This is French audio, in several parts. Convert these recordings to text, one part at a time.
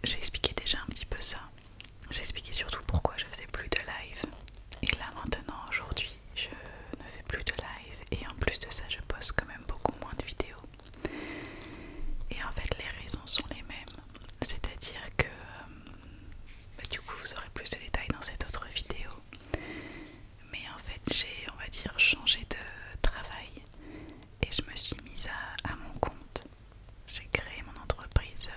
j'ai expliqué déjà un petit peu ça. J'ai expliqué surtout pourquoi je faisais plus de live. Et là maintenant, aujourd'hui, je ne fais plus de live. Et en plus de ça, je poste quand même beaucoup moins de vidéos. Et en fait, les raisons sont les mêmes. C'est-à-dire que du coup, vous aurez plus de détails dans cette autre vidéo. Mais en fait, j'ai, on va dire, changé de travail. Et je me suis mise à mon compte. J'ai créé mon entreprise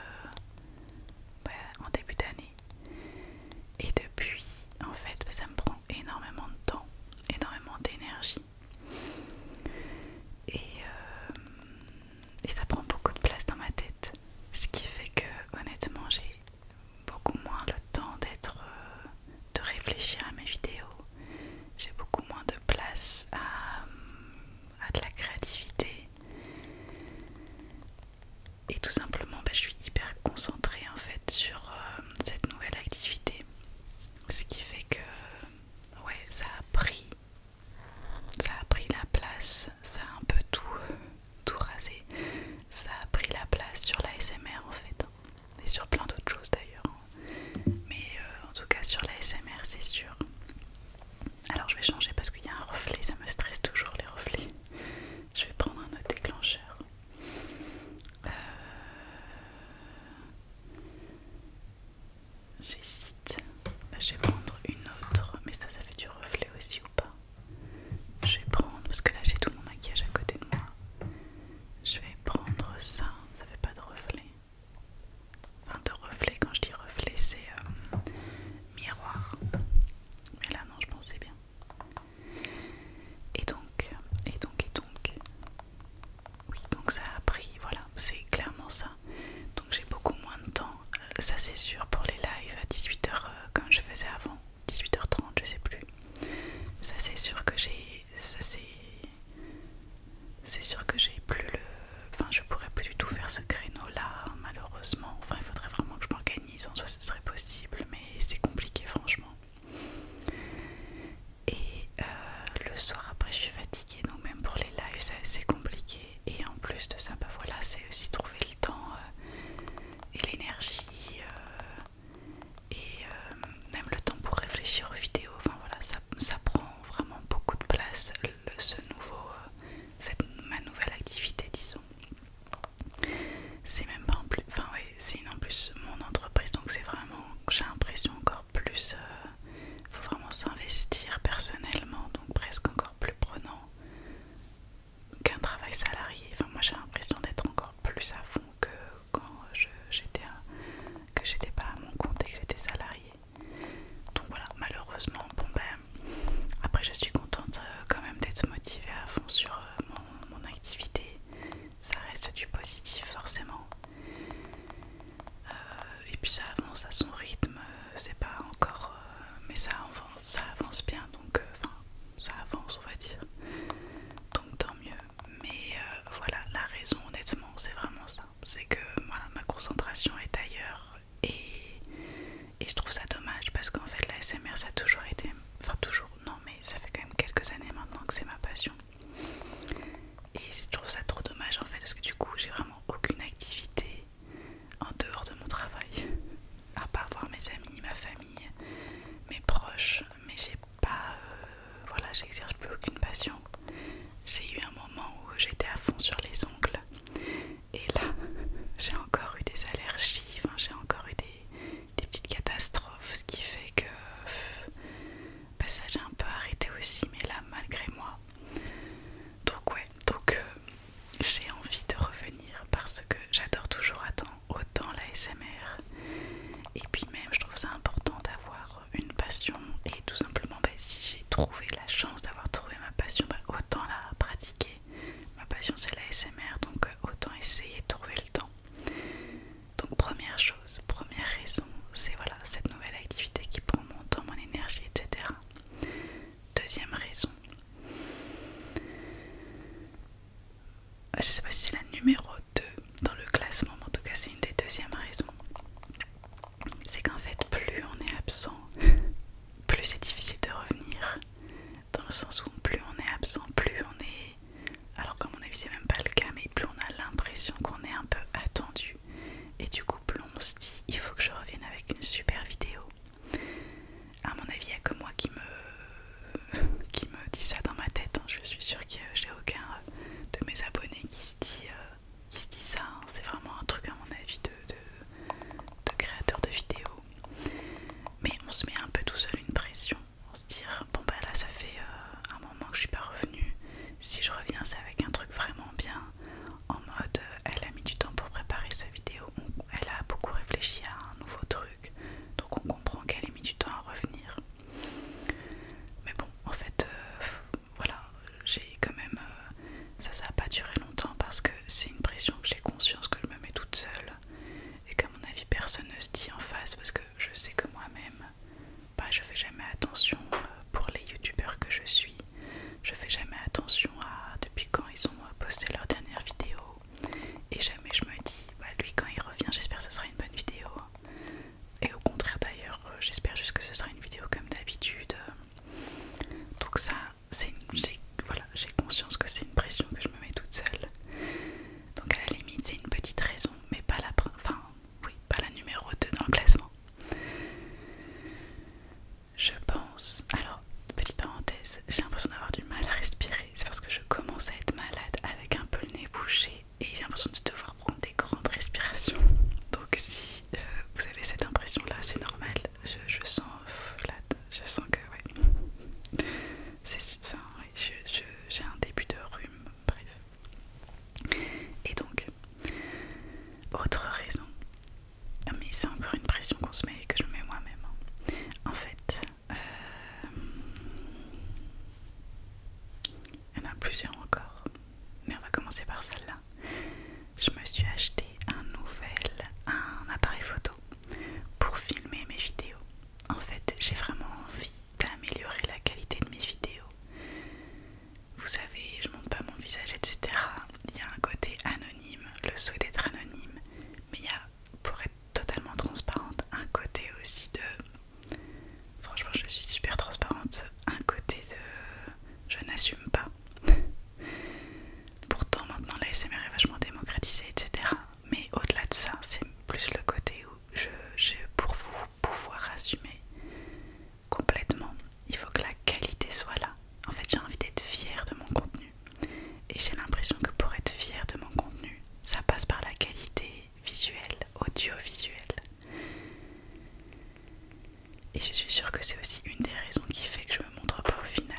Et je suis sûre que c'est aussi une des raisons qui fait que je me montre pas au final.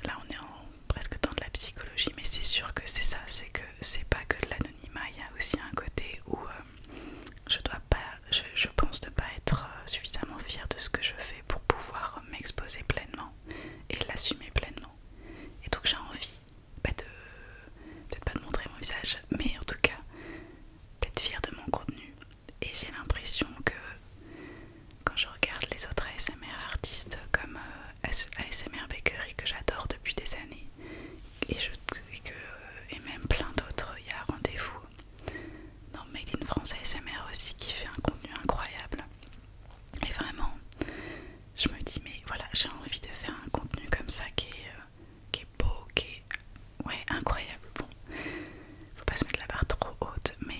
Là on est presque dans de la psychologie, mais c'est sûr que c'est ça, c'est que c'est pas que de l'anonymat, il y a aussi un côté où je pense ne pas être suffisamment fière de ce que je fais pour pouvoir m'exposer pleinement et l'assumer pleinement. Et donc j'ai envie peut-être pas de montrer mon visage, mais en tout cas d'être fière de mon contenu. Et j'ai l'impression que quand je regarde les autres ASMR artistes comme ASMR Bakery que j'adore depuis des années, et même plein d'autres, il y a Rendez-vous dans Made in France ASMR aussi qui fait un contenu incroyable. Et vraiment, je me dis mais voilà, j'ai envie de faire un contenu comme ça qui est beau, qui est ouais, incroyable. Bon, faut pas se mettre la barre trop haute, mais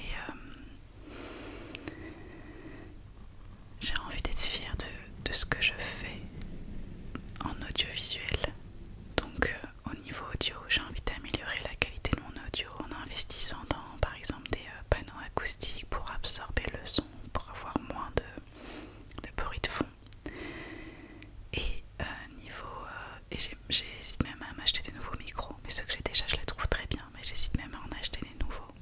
j'ai envie d'être fière de ce que je fais en audiovisuel. Donc au niveau audio, j'ai envie d'améliorer la qualité de mon audio en investissant dans par exemple des panneaux acoustiques pour absorber le son, pour avoir moins de bruit de fond. Et j'hésite même à m'acheter des nouveaux micros, mais ceux que j'ai déjà je les trouve très bien, mais j'hésite même à en acheter des nouveaux.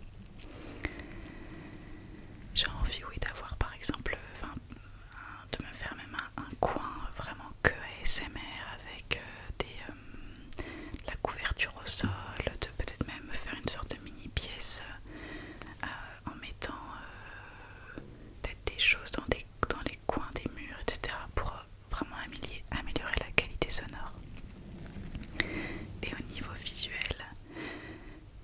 J'ai envie oui d'avoir par exemple, de me faire même un coin vraiment que ASMR avec la couverture au sol, de peut-être même me faire une sorte de mini pièce en mettant peut-être des choses dans les coins des murs, etc. pour vraiment améliorer la qualité sonore. Et au niveau visuel,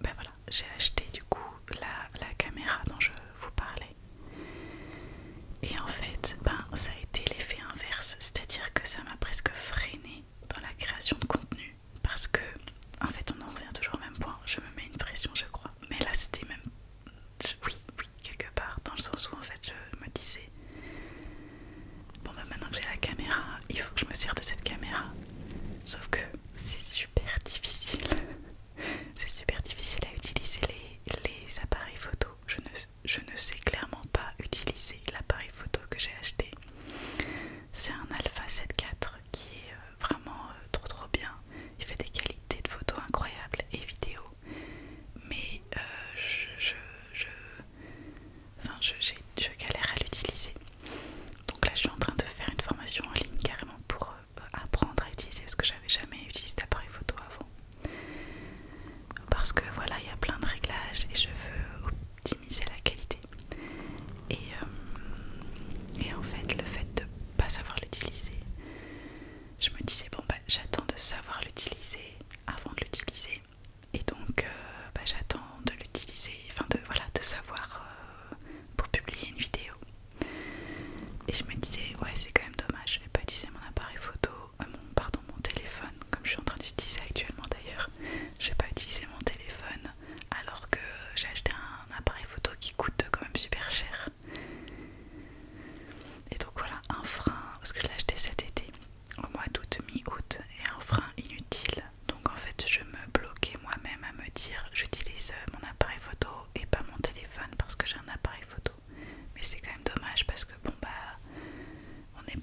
ben voilà, j'ai acheté du coup la caméra dont je vous parlais. Et en fait, ça a été l'effet inverse, c'est-à-dire que ça m'a presque freiné dans la création de contenu parce que, en fait, on en revient toujours au même point. Je me mets une pression, je crois. Mais là, c'était même, oui, quelque part, dans le sens où en fait, je me disais, bon, maintenant que j'ai la caméra, il faut que je me sers de cette caméra. Sauf que c'est super difficile. C'est super difficile à utiliser les appareils photo. Je ne sais clairement pas utiliser l'appareil photo que j'ai acheté. C'est un Alpha 7 IV qui est vraiment trop bien. Il fait des qualités de photo incroyables et vidéo. Mais je galère à l'utiliser. Donc là je suis en train de faire une formation en ligne carrément pour apprendre à utiliser, parce que j'avais jamais utilisé d'appareil photo avant. Parce que voilà, il y a plein de réglages et je veux optimiser la qualité. Et en fait, le fait de pas savoir l'utiliser, je me disais bon j'attends de savoir l'utiliser avant de l'utiliser. Et donc j'attends de l'utiliser, de savoir pour publier une vidéo. Et je me disais ouais, c'est quand même dommage, je vais pas utiliser mon appareil photo, mon téléphone, comme je suis en train d'utiliser actuellement d'ailleurs. Je vais pas utiliser mon téléphone alors que j'ai acheté un appareil photo qui coûte quand même super cher. Et donc voilà, un frein, parce que je l'ai acheté cet été, au mois d'août, mi-août, et un frein inutile. Donc en fait je me bloquais moi-même à me dire j'utilise mon appareil photo et pas mon téléphone parce que j'ai un appareil photo. Mais c'est quand même dommage parce que on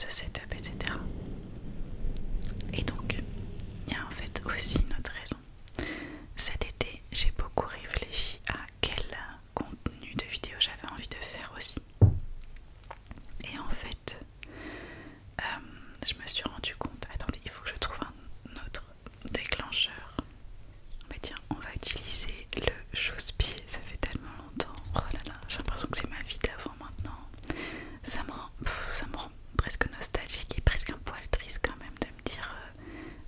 ce setup, etc. Et donc, il y a en fait aussi une autre raison. Cet été, j'ai beaucoup réfléchi à quel contenu de vidéo j'avais envie de faire aussi. Et en fait, je me suis rendu compte, attendez, il faut que je trouve un autre déclencheur. Mais tiens, on va utiliser le chausse-pied, ça fait tellement longtemps. Oh là là, j'ai l'impression que c'est ma vie d'avant maintenant. Ça me rend presque nostalgique et presque un poil triste quand même de me dire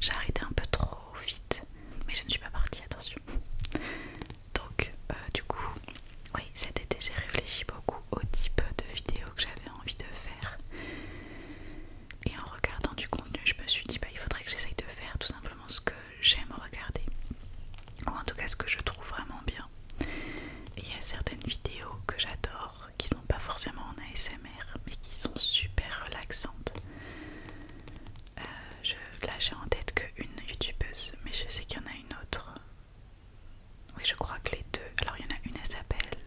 j'ai arrêté un peu trop vite. Mais je ne suis pas partie, attention. Donc du coup, oui, cet été j'ai réfléchi beaucoup au type de vidéo que j'avais envie de faire. Et en regardant du contenu, je me suis dit bah il faudrait que j'essaye de faire tout simplement ce que j'aime regarder. Ou en tout cas ce que je trouve vraiment bien. Et il y a certaines vidéos que j'adore qui sont pas forcément en ASMR mais qui sont super relaxantes. Là j'ai en tête qu'une youtubeuse, mais je sais qu'il y en a une autre. Oui, je crois que les deux. Alors il y en a une, elle s'appelle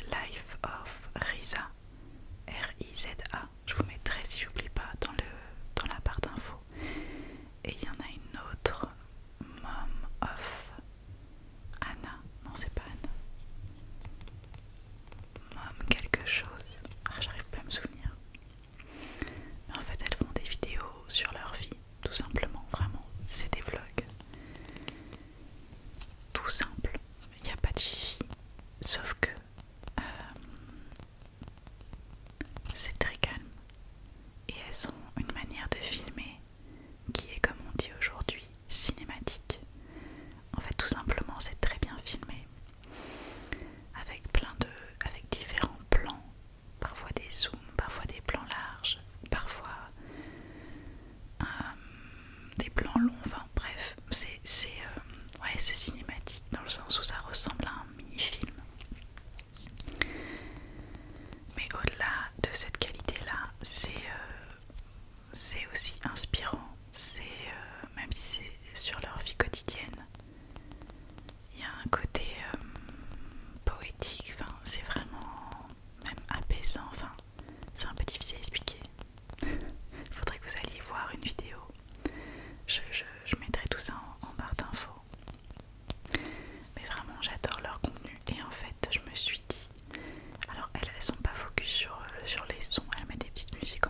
Life of Riza, R-I-Z-A. Je vous mettrai si j'oublie pas dans la barre d'infos. Et il y en a une autre, Mom of Anna. Non, c'est pas Anna. Mom quelque chose. Ah, j'arrive pas à me souvenir. Mais en fait, elles font des vidéos sur leur vie, tout simplement, vraiment. C'est des vlogs. Tout simple. Il n'y a pas de chichi. Sauf que c'est très calme. Et elles ont une manière de filmer qui est, comme on dit aujourd'hui, cinématique. En fait, tout simplement, c'est très bien filmé. Avec avec différents plans. Parfois des zooms, parfois des plans larges, parfois des plans longs, enfin bref, ouais, c'est cinématique dans le sens où ça ressemble à un mini-film. Mais au-delà de cette qualité-là, c'est aussi inspirant. Même si c'est sur leur vie quotidienne, il y a un côté poétique, enfin, c'est vraiment même apaisant, enfin, c'est un peu difficile à expliquer. Il faudrait que vous alliez voir une vidéo. Je mettrai tout ça en barre d'infos. Mais vraiment, j'adore leur contenu. Et en fait, je me suis dit, alors elles sont pas focus sur les sons, elles mettent des petites musiques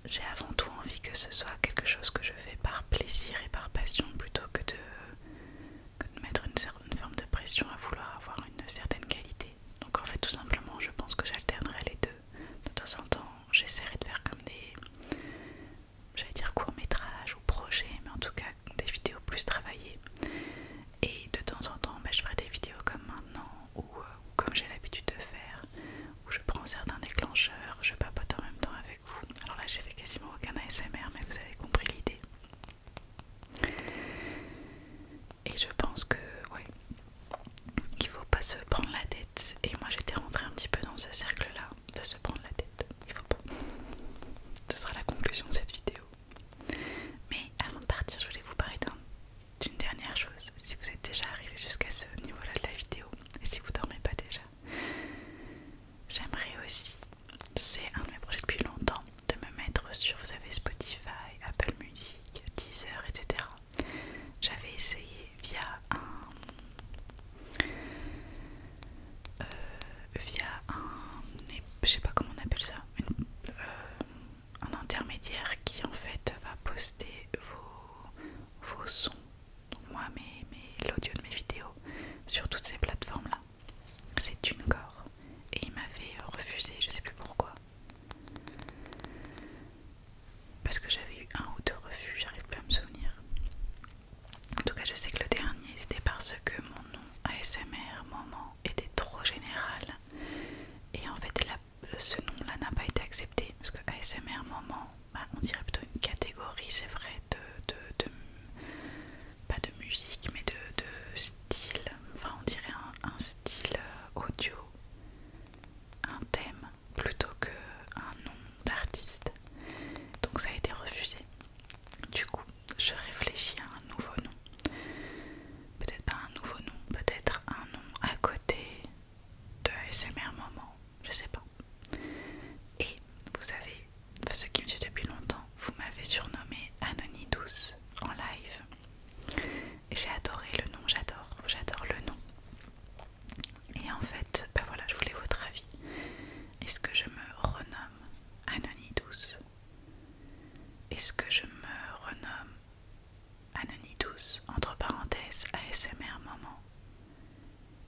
j'ai avant tout envie que ce soit quelque chose que je fais par plaisir et par passion plutôt que de mettre une forme de pression à vouloir avoir une certaine qualité. Donc en fait tout simplement je pense que j'alternerai les deux. De temps en temps j'essaierai de faire comme des, j'allais dire courts-métrages ou projets, mais en tout cas des vidéos plus travaillées. Et de temps en temps je ferai des vidéos comme maintenant ou comme j'ai l'habitude de faire, où je prends certains déclencheurs, je papote en même temps avec vous. Alors là j'ai fait quasiment aucun ASMR, mais vous avez compris l'idée. Et je pense que ouais, il faut pas se prendre la tête. Et moi j'étais rentrée un petit peu dans ce cercle là, de se prendre la tête. Il faut pas. Ce sera la conclusion de cette vidéo. Mais avant de partir, je voulais vous parler d'une dernière chose. Si vous êtes déjà arrivé jusqu'à ce niveau là de la vidéo, et si vous dormez pas déjà, j'aimerais aussi, c'est un de mes projets depuis longtemps, de me mettre sur, vous savez, Spotify, Apple Music, Deezer, etc. J'avais essayé via je sais pas comment on appelle ça, un intermédiaire qui en fait va poster vos sons, donc moi l'audio de mes vidéos sur toutes ces plateformes là. C'est TuneCore et il m'avait refusé, je sais plus pourquoi, parce que j'avais eu un ou deux refus, j'arrive plus à me souvenir. En tout cas je sais que le dernier c'était parce que mon nom ASMR Moment était trop général et en fait ce nom là n'a pas été accepté parce que ASMR Moment, on dirait plutôt une catégorie, c'est vrai, pas de musique mais de style, enfin on dirait un style audio, un thème plutôt qu'un nom d'artiste. Donc ça a été refusé. Du coup je réfléchis à un nouveau nom. Peut-être pas un nouveau nom, peut-être un nom à côté de ASMR Moment, je sais pas. Et vous savez, ceux qui me suivent depuis longtemps, vous m'avez surnommé Anonie Douce en live. Et j'ai adoré le nom, j'adore le nom. Et en fait, bah voilà, je voulais votre avis. Est-ce que je me renomme Anonie Douce? Est-ce que je me renomme Anonie Douce, entre parenthèses, ASMR Moment?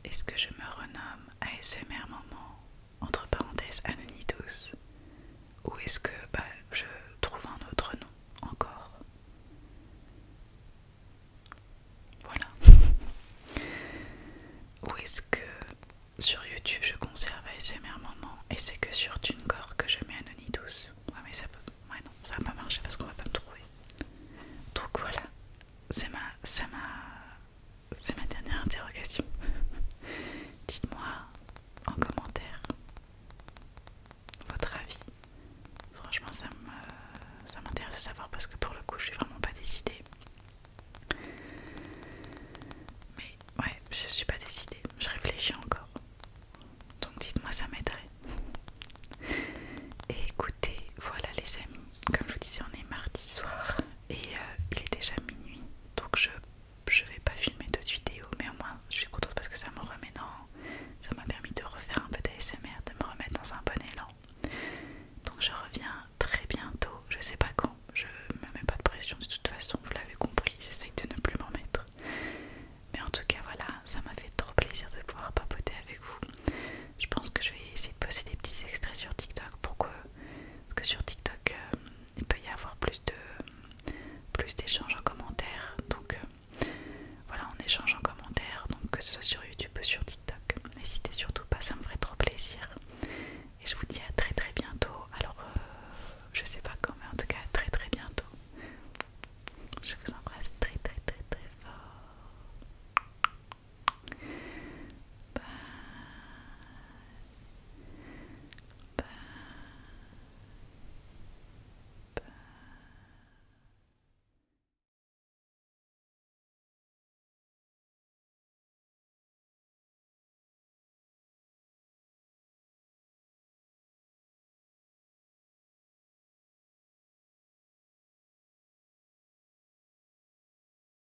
Est-ce que je me renomme ASMR Moment, entre parenthèses, Anonie Douce? Ou est-ce que je trouve un autre nom encore? Voilà. Ou est-ce que sur YouTube je conserve ASMR Moment et c'est que sur